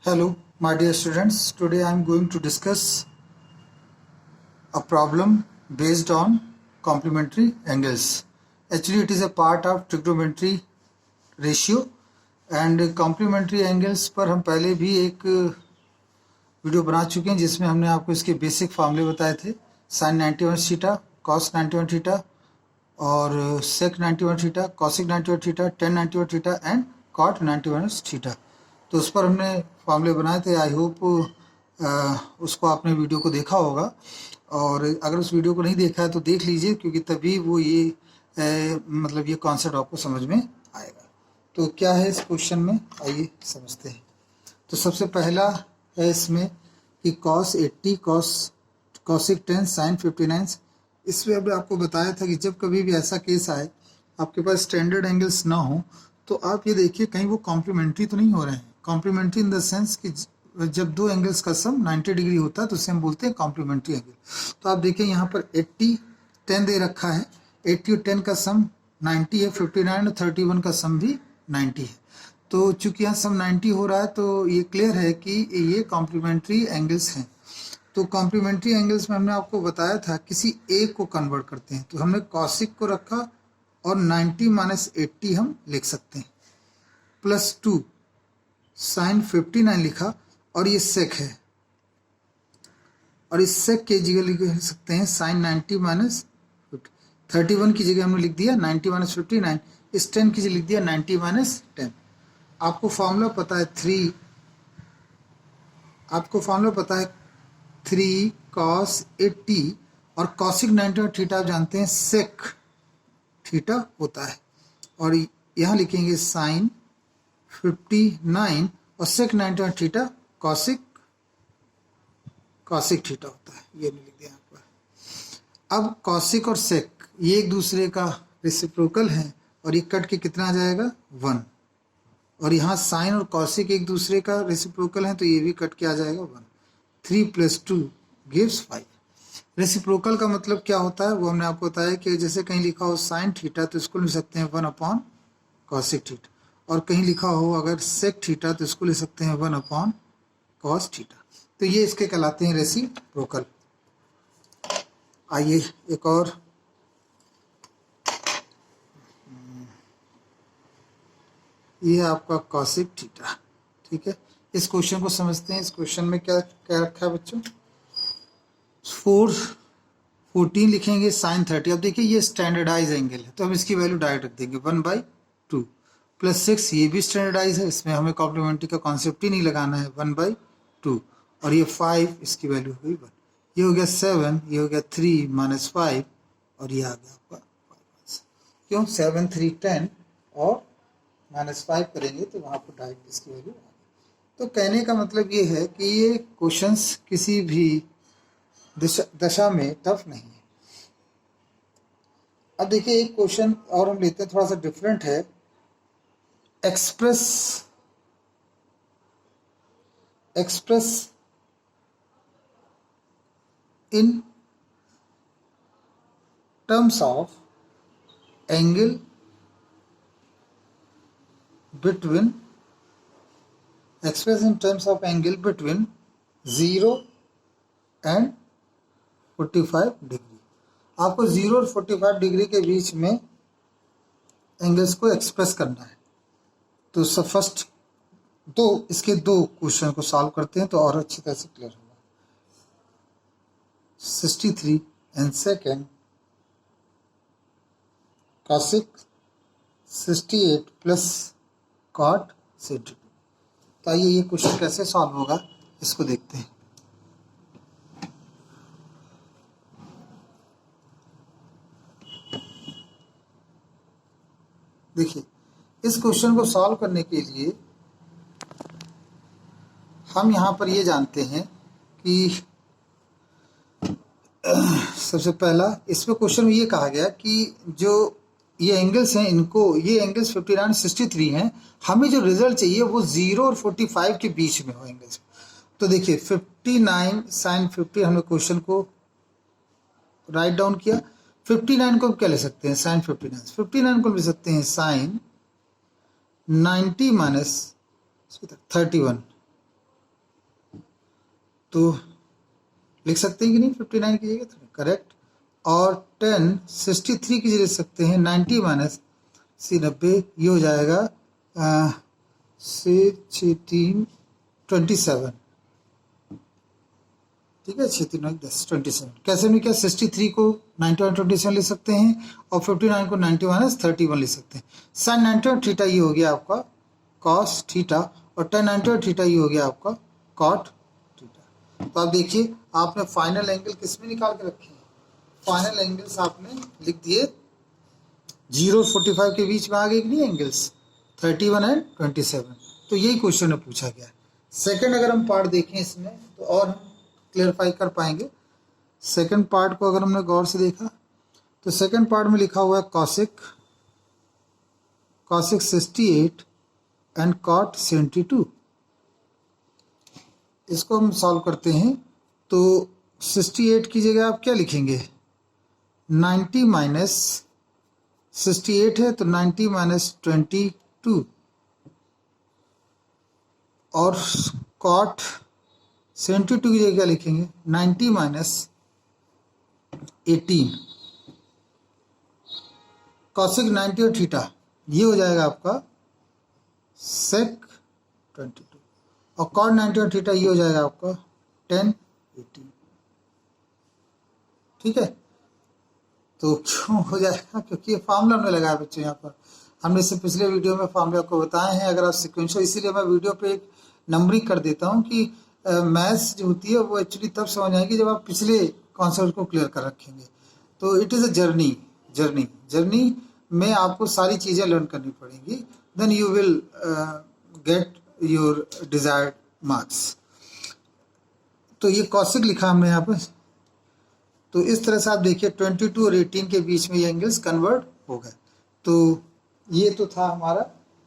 Hello, my dear students. Today I am going to discuss a problem based on complementary angles. Actually, it is a part of trigonometry ratio and complementary angles पर हम पहले भी एक video बना चुके हैं जिसमें हमने आपको इसके बेसिक फार्मूले बताए थे। sin 91 थीटा, cos 91 थीटा और sec 91 theta, cosec 91 theta, tan 91 theta and cot 91 theta. तो उस पर हमने फार्मूले बनाए थे। आई होप उसको आपने वीडियो को देखा होगा, और अगर उस वीडियो को नहीं देखा है तो देख लीजिए, क्योंकि तभी वो ये मतलब ये कॉन्सेप्ट आपको समझ में आएगा। तो क्या है इस क्वेश्चन में, आइए समझते हैं। तो सबसे पहला है इसमें कि cos 80, cosec 10, sin 59। इसमें अभी आपको बताया था कि जब कभी भी ऐसा केस आए आपके पास स्टैंडर्ड एंगल्स ना हो तो आप ये देखिए कहीं वो कॉम्प्लीमेंट्री तो नहीं हो रहे हैं। कॉम्प्लीमेंट्री इन द सेंस कि जब दो एंगल्स का सम 90 डिग्री होता है तो उसे हम बोलते हैं कॉम्प्लीमेंट्री एंगल। तो आप देखिए यहाँ पर 80 10 दे रखा है, 80 और 10 का सम 90 है, 59 और 31 का सम भी 90 है। तो चूंकि यहाँ सम 90 हो रहा है तो ये क्लियर है कि ये कॉम्प्लीमेंट्री एंगल्स हैं। तो कॉम्प्लीमेंट्री एंगल्स में हमने आपको बताया था किसी एक को कन्वर्ट करते हैं, तो हमने कॉसिक को रखा और 90 माइनस 80 हम लिख सकते हैं, प्लस 2 साइन 59 लिखा, और ये सेक है, और इस सेक के जगह लिख सकते हैं साइन 90 माइनस 31 की जगह हमने लिख दिया 90 माइनस 59, इस 10 की जगह लिख दिया 90 माइनस 10। आपको फॉर्मूला पता है 3 cos 80 और कॉसिक 90 और थीटा आप जानते हैं सेक थीटा होता है, और यहाँ लिखेंगे साइन 59 और सेक 90 और थीटा कॉसिक थीटा होता है, ये नहीं लिख दिया यहाँ पर। अब कॉसिक और सेक ये एक दूसरे का रेसिप्रोकल है, और ये कट के कितना आ जाएगा 1, और यहाँ साइन और कॉसिक एक दूसरे का रेसिप्रोकल है तो ये भी कट के आ जाएगा 1। 3 + 2 गिव्स 5। रेसिप्रोकल का मतलब क्या होता है वो हमने आपको बताया कि जैसे कहीं लिखा हो साइन थीटा तो इसको लिख सकते हैं 1 कॉसिक थीटा, और कहीं लिखा हो अगर सेक थीटा तो इसको लिख सकते हैं 1 कॉस थीटा। तो ये इसके कहलाते हैं रेसिप्रोकल। आइए एक और, ये है आपका कॉसिक थीटा। ठीक है, इस क्वेश्चन को समझते हैं। इस क्वेश्चन में क्या क्या रखा है बच्चों, 14 लिखेंगे साइन 30। अब देखिए ये स्टैंडर्डाइज एंगल है तो हम इसकी वैल्यू डायरेक्ट रख देंगे 1/2, प्लस 6 ये भी स्टैंडर्डाइज है, इसमें हमें कॉम्प्लीमेंट्री का कॉन्सेप्ट ही नहीं लगाना है, 1/2, और ये 5 इसकी वैल्यू हो गई 1, ये हो गया 7, ये हो गया 3 - 5, और ये आ गया आपका 5। क्यों 7 3 10 और -5 करेंगे तो वहाँ पर डायरेक्ट इसकी वैल्यू आ गई। तो कहने का मतलब ये है कि ये क्वेश्चंस किसी भी दशा में टफ नहीं है। अब देखिए एक क्वेश्चन और हम लेते हैं, थोड़ा सा डिफरेंट है। Express in terms of angle between 0 and 45 degree. आपको 0 और 45 डिग्री के बीच में एंगल्स को एक्सप्रेस करना है। तो फर्स्ट इसके दो क्वेश्चन को सॉल्व करते हैं तो और अच्छी तरह से क्लियर होगा। 63 and second cosec 68 plus cot 62। तो आइए ये क्वेश्चन कैसे सॉल्व होगा इसको देखते हैं। देखिए इस क्वेश्चन को सॉल्व करने के लिए हम यहाँ पर ये जानते हैं कि सबसे पहला इसमें क्वेश्चन में ये कहा गया कि जो ये एंगल्स हैं इनको, ये एंगल्स 59 63 हैं, हमें जो रिजल्ट चाहिए वो 0 और 45 के बीच में हो एंगल्स। तो देखिए 59 साइन 50 हमने क्वेश्चन को राइट डाउन किया। 59 को क्या ले सकते हैं साइन 59 को ले सकते हैं साइन 90 - 31, तो लिख सकते हैं कि नहीं 59 की जगह, करेक्ट। और 10 63 की जगह लिख सकते हैं 90 माइनस सी 90, ये हो जाएगा 6 27, ठीक है, 6 3 10 27। कैसे में क्या 63 को 90 और 27 लिख सकते हैं और 59 को 90 माइनस 31 लिख सकते हैं। साइन 90 और थीटा ये हो गया आपका कॉस थीटा, और tan 90 और थीटा ये हो गया आपका कॉट थीटा। तो आप देखिए आपने फाइनल एंगल किस में निकाल के रखे हैं, फाइनल एंगल्स आपने लिख दिए 0 और 45 के बीच में आ गए कि नहीं एंगल्स, 31 एंड 27। तो यही क्वेश्चन में पूछा गया है। सेकंड अगर हम पार्ट देखें इसमें तो और हम क्लियरफाई कर पाएंगे। सेकंड पार्ट को अगर हमने गौर से देखा तो सेकंड पार्ट में लिखा हुआ है कॉसिक 68 एंड कॉट 72। इसको हम सॉल्व करते हैं तो 68 की जगह आप क्या लिखेंगे, 90 माइनस 68 है तो 90 माइनस 22, और कॉट 72 की जगह क्या लिखेंगे, 90 माइनस 18। कॉसिक 90 और थीटा ये हो जाएगा आपका सेक 22, और कॉट 90 और थीटा ये हो जाएगा आपका 10 18, ठीक है। तो क्यों हो जाएगा, क्योंकि ये फार्मूला हमने लगाया बच्चों, यहाँ पर हमने इससे पिछले वीडियो में फार्मूला आपको बताए हैं। अगर आप सिक्वेंशियल, इसीलिए मैं वीडियो पे एक नंबरिंग कर देता हूँ कि मैथ्स जो होती है वो एक्चुअली तब समझ आएगी जब आप पिछले कॉन्सेप्ट को क्लियर कर रखेंगे। तो इट इज़ अ जर्नी में आपको सारी चीज़ें लर्न करनी पड़ेंगी, then you will get your desired marks. तो ये कॉसिक लिखा हमने यहाँ पर, तो इस तरह से आप देखिए 22 और 18 के बीच में ये एंगल्स कन्वर्ट हो गए। तो ये तो था हमारा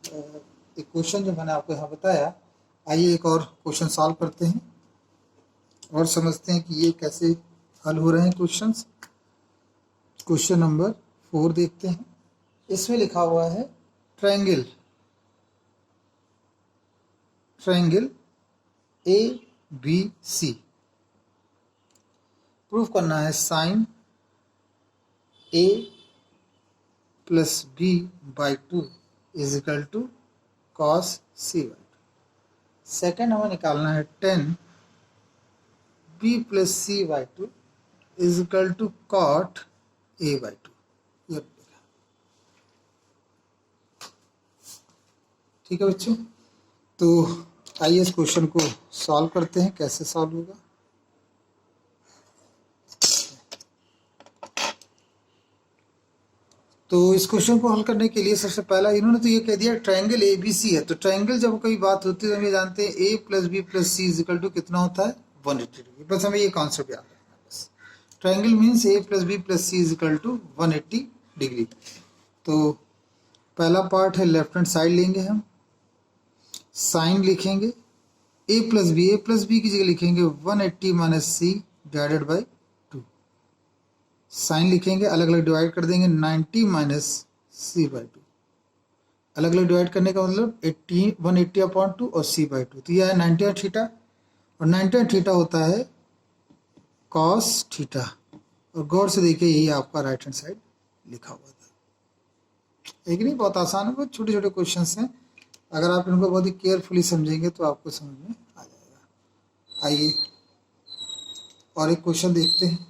एक क्वेश्चन जो मैंने आपको यहाँ बताया। आइए एक और क्वेश्चन सॉल्व करते हैं और समझते हैं कि ये कैसे हल हो रहे हैं क्वेश्चंस। क्वेश्चन नंबर 4 देखते हैं। इसमें लिखा हुआ है ट्रायंगल ABC, प्रूफ करना है sine A plus B by 2 is equal to cos C by 2। Second हमें निकालना है 10 B plus C by 2 is equal to cot A by 2। ये ठीक है बच्चों, तो आइए इस क्वेश्चन को सॉल्व करते हैं। कैसे सॉल्व होगा, तो इस क्वेश्चन को हल करने के लिए सबसे पहला इन्होंने तो ये कह दिया ट्रायंगल ABC है। तो ट्रायंगल जब कोई बात होती है तो हम ये जानते हैं A plus B plus C is equal to कितना होता है 180 डिग्री। बस हमें ये कॉन्सेप्ट याद रखना है। बस triangle means A plus B plus C is equal to 180 degree. तो पहला पार्ट है लेफ्ट हैंड साइड लेंगे, हम साइन लिखेंगे A प्लस B की जगह लिखेंगे 180 minus C divided by 2। Sine लिखेंगे, अलग अलग डिवाइड कर देंगे 90 माइनस C बाई 2। अलग अलग डिवाइड करने का मतलब 180 अपॉन 2 और C बाई 2। तो यह है 90 और थीटा, और 90 और थीटा होता है कॉस थीटा। और गौर से देखिए यही आपका राइट हैंड साइड लिखा हुआ था। एक नहीं, बहुत आसान है, बहुत छोटे छोटे क्वेश्चन हैं। अगर आप इनको बहुत ही केयरफुली समझेंगे तो आपको समझ में आ जाएगा। आइए और एक क्वेश्चन देखते हैं।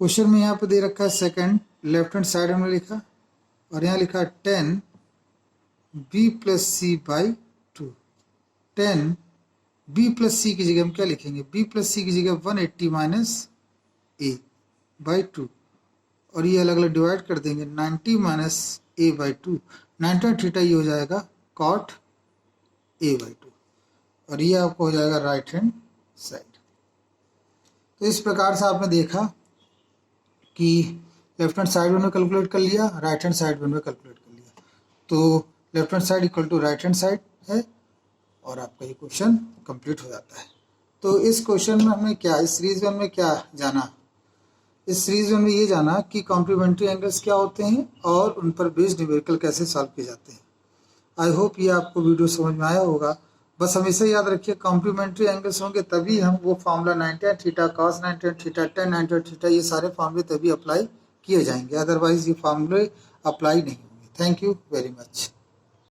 क्वेश्चन में यहाँ पे दे रखा है सेकंड, लेफ्ट हैंड साइड हमने लिखा और यहाँ लिखा 10 B plus C by 2। 10 B plus C की जगह हम क्या लिखेंगे, B प्लस C की जगह 180 माइनस A बाई 2, और ये अलग अलग डिवाइड कर देंगे 90 माइनस A बाई 2। 90 थीटा ये हो जाएगा कॉट A बाई 2, और ये आपको हो जाएगा राइट हैंड साइड। तो इस प्रकार से आपने देखा कि लेफ्ट हैंड साइड में कैलकुलेट कर लिया, राइट हैंड साइड में कैलकुलेट कर लिया। तो left hand side equal to right hand side है और आपका ये क्वेश्चन कंप्लीट हो जाता है। तो इस क्वेश्चन में हमने क्या, इस सीरीज में हमने क्या जाना, इस सीरीज में हमने ये जाना कि कॉम्प्लीमेंट्री एंगल्स क्या होते हैं और उन पर बेस्ड न्यूमेरिकल कैसे सॉल्व किए जाते हैं। आई होप ये आपको वीडियो समझ में आया होगा। बस हमेशा याद रखिए कॉम्प्लीमेंट्री एंगल्स होंगे तभी हम वो formula 90 theta cos 90 theta tan 90 theta ये सारे फार्मूले तभी अप्लाई किए जाएंगे, अदरवाइज ये फार्मूले अप्लाई नहीं होंगे। Thank you very much.